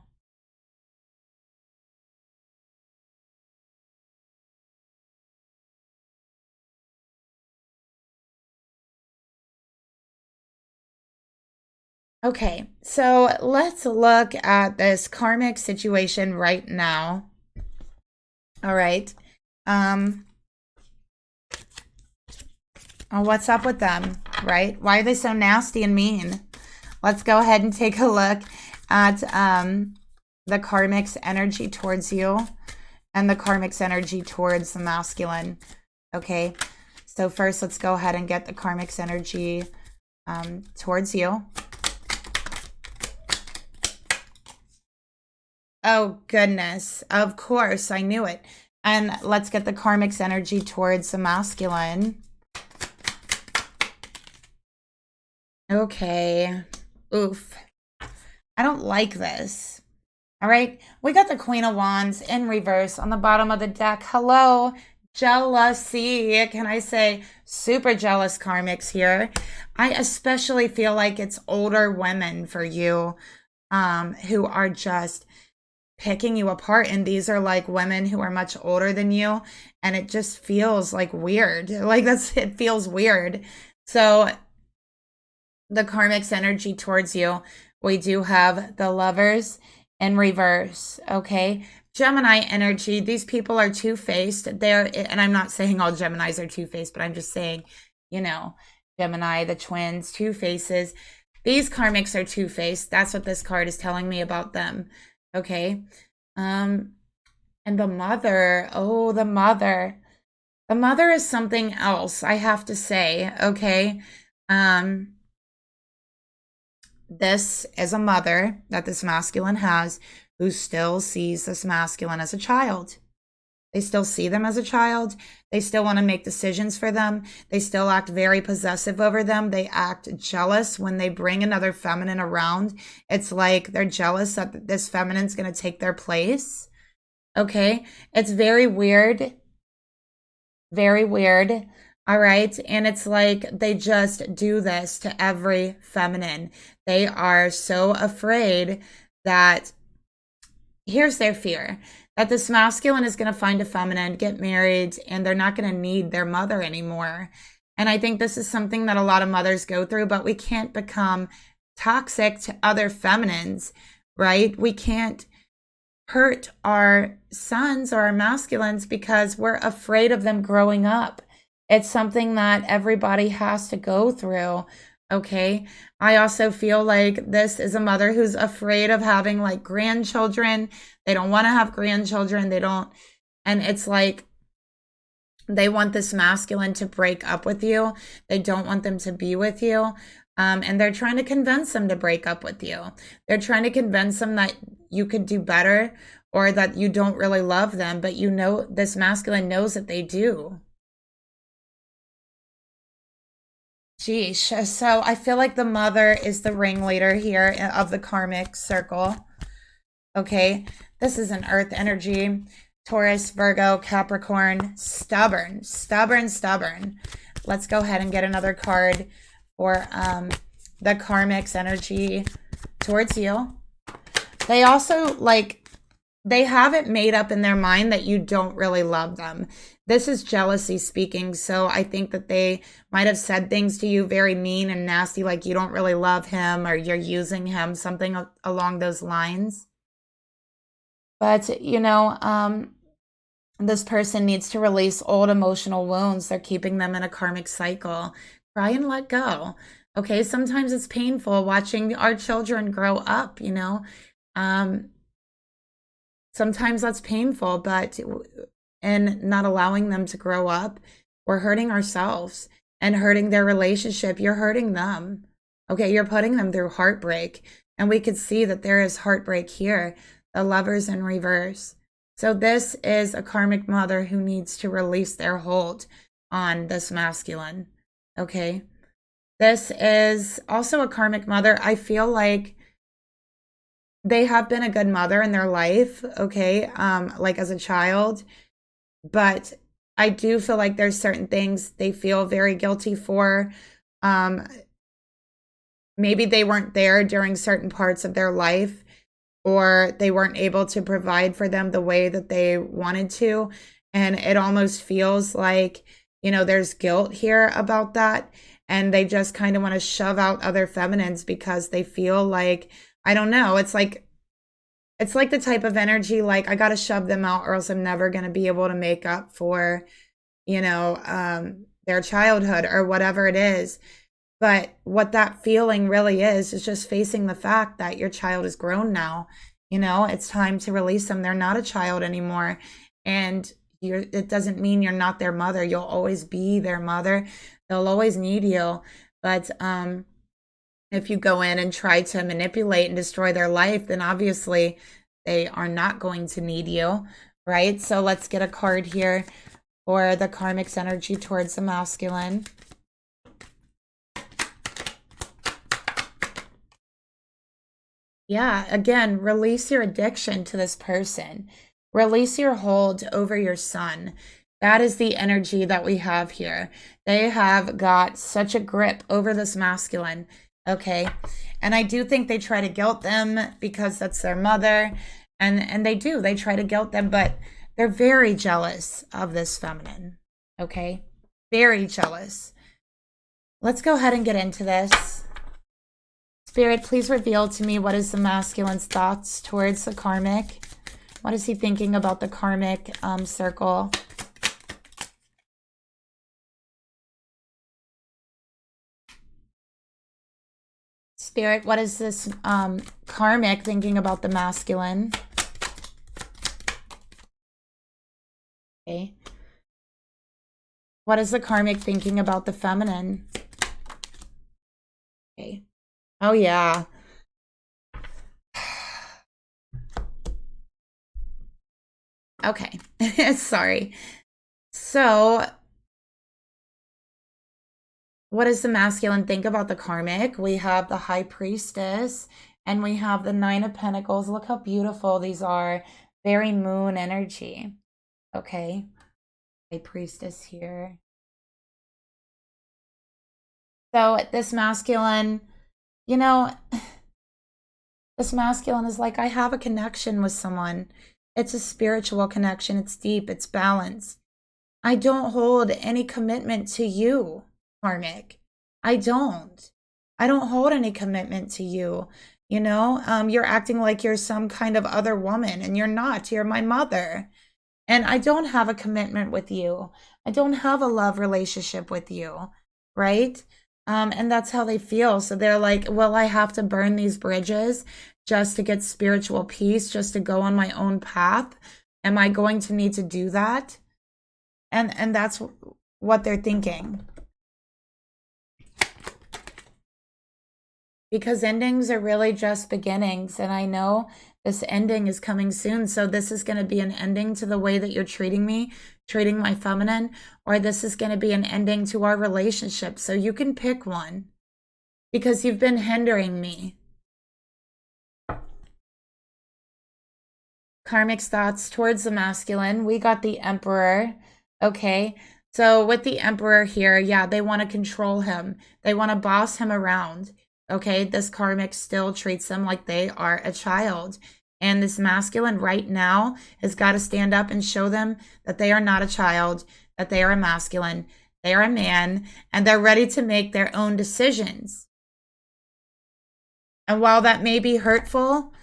A: Okay, so let's look at this karmic situation right now. All right. What's up with them, right? Why are they so nasty and mean? Let's go ahead and take a look at the karmic's energy towards you and the karmic's energy towards the masculine. Okay, so first let's go ahead and get the karmic's energy towards you. Oh, goodness. Of course, I knew it. And let's get the karmic's energy towards the masculine. Okay. Oof. I don't like this. All right. We got the Queen of Wands in reverse on the bottom of the deck. Hello, jealousy. Can I say super jealous karmics here? I especially feel like it's older women for you who are just picking you apart, and these are like women who are much older than you, and it just feels like weird. Like it feels weird. So the karmic's energy towards you, we do have the Lovers in reverse. Okay, Gemini energy, these people are two-faced. They're, and I'm not saying all Geminis are two-faced, but I'm just saying, you know, Gemini, the twins, two faces. These karmics are two-faced. That's what this card is telling me about them. Okay. And the Mother, oh, the Mother. The Mother is something else, I have to say, okay? This is a mother that this masculine has who still sees this masculine as a child. They still see them as a child. They still want to make decisions for them. They still act very possessive over them. They act jealous when they bring another feminine around. It's like they're jealous that this feminine's going to take their place. Okay? It's very weird. Very weird. All right? And it's like they just do this to every feminine. They are so afraid that, here's their fear, that this masculine is going to find a feminine, get married, and they're not going to need their mother anymore. And I think this is something that a lot of mothers go through, but we can't become toxic to other feminines, right? We can't hurt our sons or our masculines because we're afraid of them growing up. It's something that everybody has to go through. Okay. I also feel like this is a mother who's afraid of having like grandchildren. They don't want to have grandchildren. They don't. And it's like they want this masculine to break up with you. They don't want them to be with you. And they're trying to convince them to break up with you. They're trying to convince them that you could do better or that you don't really love them. But you know, this masculine knows that they do. Geesh. So I feel like the mother is the ringleader here of the karmic circle. Okay. This is an earth energy. Taurus, Virgo, Capricorn, stubborn, stubborn, stubborn. Let's go ahead and get another card for the karmic's energy towards you. They also they have it made up in their mind that you don't really love them. This is jealousy speaking. So I think that they might have said things to you very mean and nasty, like you don't really love him or you're using him, something along those lines. But, you know, this person needs to release old emotional wounds. They're keeping them in a karmic cycle. Cry and let go. Okay, sometimes it's painful watching our children grow up, you know. Sometimes that's painful, but in not allowing them to grow up, we're hurting ourselves and hurting their relationship. You're hurting them. Okay, you're putting them through heartbreak. And we could see that there is heartbreak here. The Lovers in reverse. So this is a karmic mother who needs to release their hold on this masculine. Okay. This is also a karmic mother. I feel like they have been a good mother in their life. Okay. Like as a child, but I do feel like there's certain things they feel very guilty for. Maybe they weren't there during certain parts of their life, or they weren't able to provide for them the way that they wanted to. And it almost feels like, you know, there's guilt here about that. And they just kind of want to shove out other feminines because they feel like, I don't know, it's like the type of energy, like I got to shove them out or else I'm never going to be able to make up for, you know, their childhood or whatever it is. But what that feeling really is just facing the fact that your child is grown now. You know, it's time to release them. They're not a child anymore. And it doesn't mean you're not their mother. You'll always be their mother. They'll always need you. But if you go in and try to manipulate and destroy their life, then obviously they are not going to need you, right? So let's get a card here for the karmic's energy towards the masculine. Yeah, again, release your addiction to this person. Release your hold over your son. That is the energy that we have here. They have got such a grip over this masculine, okay? And I do think they try to guilt them because that's their mother. And they do. They try to guilt them, but they're very jealous of this feminine, okay? Very jealous. Let's go ahead and get into this. Spirit, please reveal to me what is the masculine's thoughts towards the karmic. What is he thinking about the karmic circle? Spirit, what is this karmic thinking about the masculine? Okay. What is the karmic thinking about the feminine? Okay. Oh, yeah. Okay. Sorry. So, what does the masculine think about the karmic? We have the High Priestess and we have the Nine of Pentacles. Look how beautiful these are. Very moon energy. Okay. High Priestess here. So, this masculine, you know, this masculine is like, I have a connection with someone. It's a spiritual connection. It's deep. It's balanced. I don't hold any commitment to you, karmic. I don't hold any commitment to you. You know, you're acting like you're some kind of other woman and you're not. You're my mother. And I don't have a commitment with you. I don't have a love relationship with you, right? And that's how they feel. So they're like, well, I have to burn these bridges just to get spiritual peace, just to go on my own path. Am I going to need to do that? And that's what they're thinking. Because endings are really just beginnings. And I know this ending is coming soon. So this is going to be an ending to the way that you're treating me, treating my feminine, or this is going to be an ending to our relationship. So you can pick one because you've been hindering me. Karmic thoughts towards the masculine. We got the Emperor. Okay. So with the Emperor here, yeah, they want to control him. They want to boss him around. Okay, this karmic still treats them like they are a child. And this masculine right now has got to stand up and show them that they are not a child, that they are a masculine, they are a man, and they're ready to make their own decisions. And while that may be hurtful,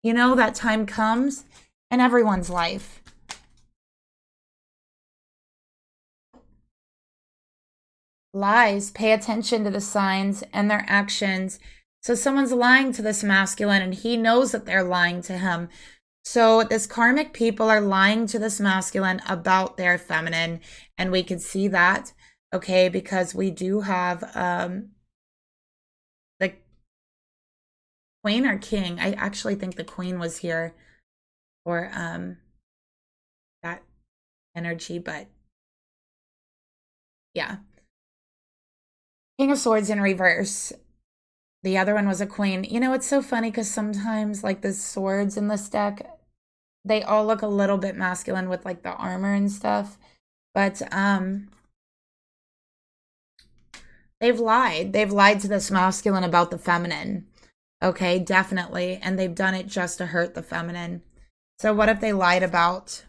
A: you know, that time comes in everyone's life. Lies, pay attention to the signs and their actions. So someone's lying to this masculine and he knows that they're lying to him. So this karmic people are lying to this masculine about their feminine. And we can see that, okay, because we do have the queen or king. I actually think the queen was here for that energy, but yeah. King of Swords in reverse. The other one was a queen. You know, it's so funny because sometimes like the swords in this deck, they all look a little bit masculine with like the armor and stuff. But they've lied. They've lied to this masculine about the feminine. Okay, definitely. And they've done it just to hurt the feminine. So what if they lied about?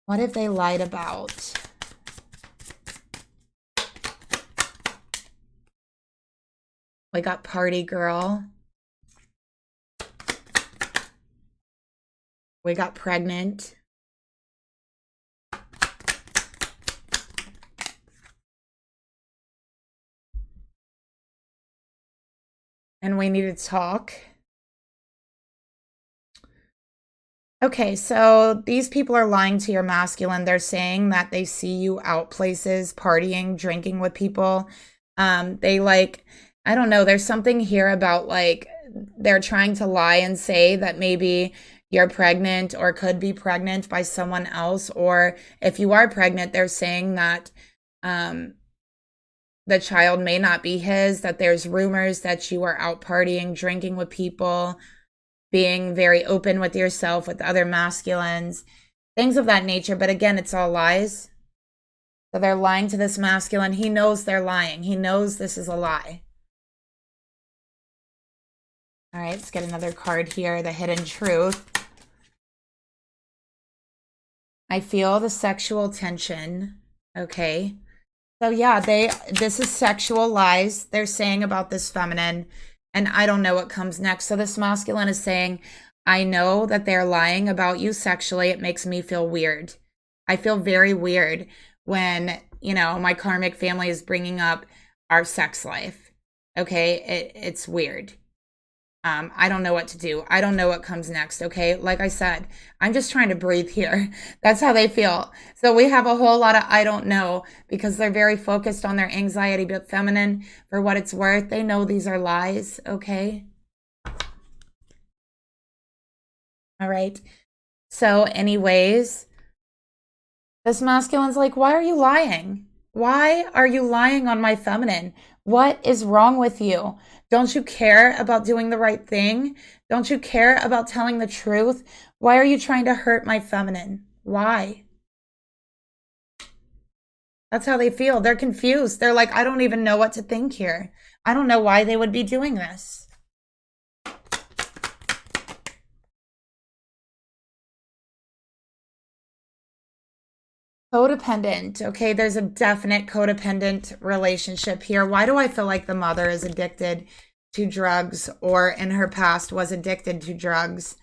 A: What if they lied about? We got party girl. We got pregnant. And we need to talk. Okay, so these people are lying to your masculine. They're saying that they see you out places, partying, drinking with people. They like, I don't know, there's something here about like they're trying to lie and say that maybe you're pregnant or could be pregnant by someone else. Or if you are pregnant, they're saying that the child may not be his, that there's rumors that you are out partying, drinking with people, being very open with yourself, with other masculines, things of that nature. But again, it's all lies. So they're lying to this masculine. He knows they're lying. He knows this is a lie. All right, let's get another card here, the hidden truth. I feel the sexual tension. Okay. So yeah, this is sexual lies they're saying about this feminine. And I don't know what comes next. So this masculine is saying, I know that they're lying about you sexually. It makes me feel weird. I feel very weird when, you know, my karmic family is bringing up our sex life. Okay, it's weird. I don't know what to do. I don't know what comes next, okay? Like I said, I'm just trying to breathe here. That's how they feel. So we have a whole lot of I don't know because they're very focused on their anxiety, but feminine, for what it's worth, they know these are lies, okay? All right. So anyways, this masculine's like, why are you lying? Why are you lying on my feminine? What is wrong with you? Don't you care about doing the right thing? Don't you care about telling the truth? Why are you trying to hurt my feminine? Why? That's how they feel. They're confused. They're like, I don't even know what to think here. I don't know why they would be doing this. Codependent. Okay, there's a definite codependent relationship here. Why do I feel like the mother is addicted to drugs or in her past was addicted to drugs?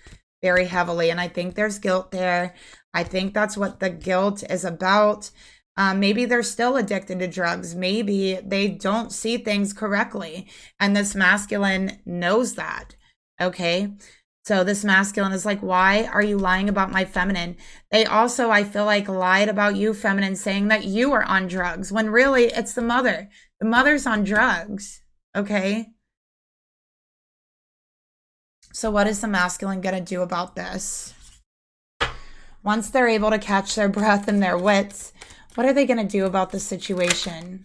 A: very heavily. And I think there's guilt there. I think that's what the guilt is about. Maybe they're still addicted to drugs. Maybe they don't see things correctly. And this masculine knows that. Okay. So this masculine is like, why are you lying about my feminine? They also, I feel like, lied about you, feminine, saying that you are on drugs, when really it's the mother. The mother's on drugs. Okay. So what is the masculine going to do about this? Once they're able to catch their breath and their wits, what are they going to do about the situation?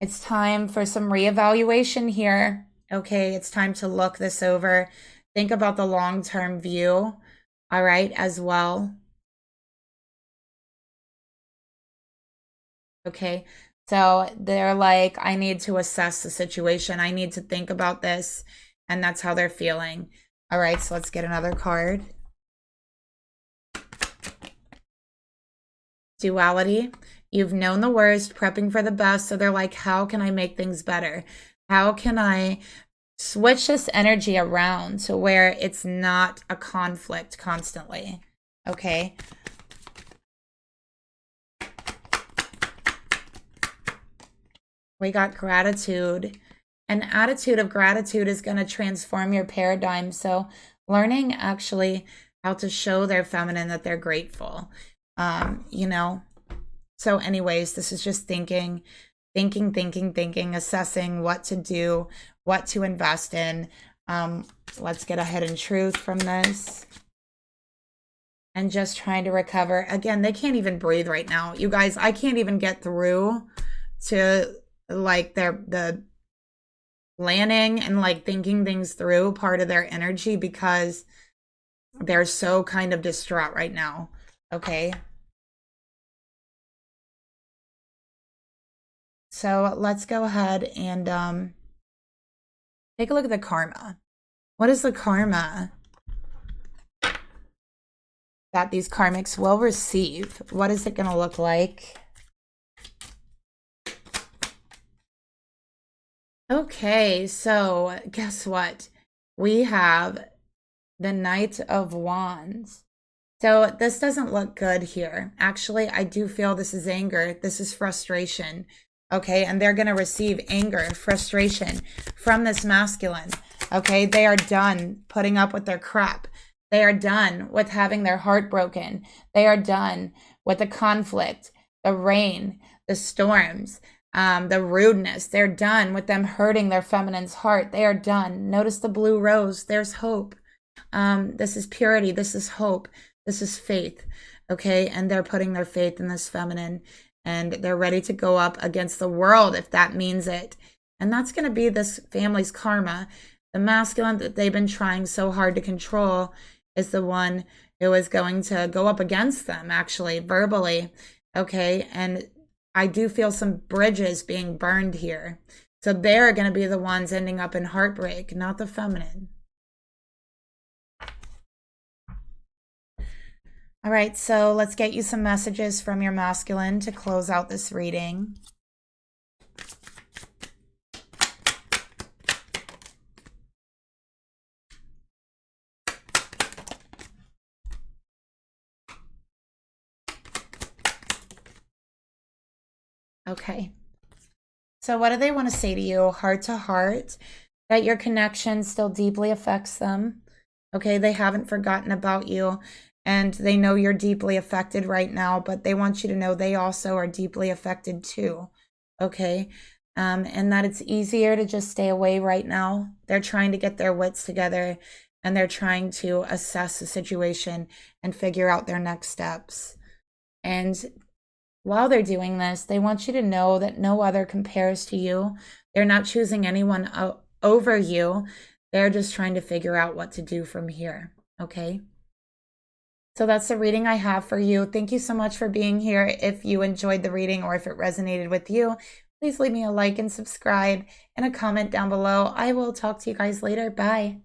A: It's time for some reevaluation here. Okay, it's time to look this over. Think about the long-term view, all right, as well. Okay, so they're like, I need to assess the situation. I need to think about this, and that's how they're feeling. All right, so let's get another card. Duality. You've known the worst, prepping for the best. So they're like, how can I make things better? How can I switch this energy around to where it's not a conflict constantly? Okay. We got gratitude. An attitude of gratitude is going to transform your paradigm. So learning actually how to show their feminine that they're grateful. You know, so anyways, this is just thinking, assessing what to do, what to invest in. Let's get a hidden truth from this. And just trying to recover. Again, they can't even breathe right now. You guys, I can't even get through to like the planning and like thinking things through part of their energy because they're so kind of distraught right now. Okay. So let's go ahead and take a look at the karma. What is the karma that these karmics will receive? What is it going to look like? Okay, so guess what? We have the Knight of Wands. So this doesn't look good here. Actually, I do feel this is anger. This is frustration. Okay, and they're going to receive anger, frustration from this masculine. Okay, they are done putting up with their crap. They are done with having their heart broken. They are done with the conflict, the rain, the storms, the rudeness. They're done with them hurting their feminine's heart. They are done. Notice the blue rose. There's hope. This is purity. This is hope. This is faith. Okay, and they're putting their faith in this feminine. And they're ready to go up against the world if that means it. And that's going to be this family's karma. The masculine that they've been trying so hard to control is the one who is going to go up against them, actually, verbally. Okay, and I do feel some bridges being burned here. So they're going to be the ones ending up in heartbreak, not the feminine. All right, so let's get you some messages from your masculine to close out this reading. Okay. So what do they want to say to you, heart to heart? That your connection still deeply affects them. Okay, they haven't forgotten about you. And they know you're deeply affected right now, but they want you to know they also are deeply affected too, okay? And that it's easier to just stay away right now. They're trying to get their wits together, and they're trying to assess the situation and figure out their next steps. And while they're doing this, they want you to know that no other compares to you. They're not choosing anyone over you. They're just trying to figure out what to do from here, okay? So that's the reading I have for you. Thank you so much for being here. If you enjoyed the reading or if it resonated with you, please leave me a like and subscribe and a comment down below. I will talk to you guys later. Bye.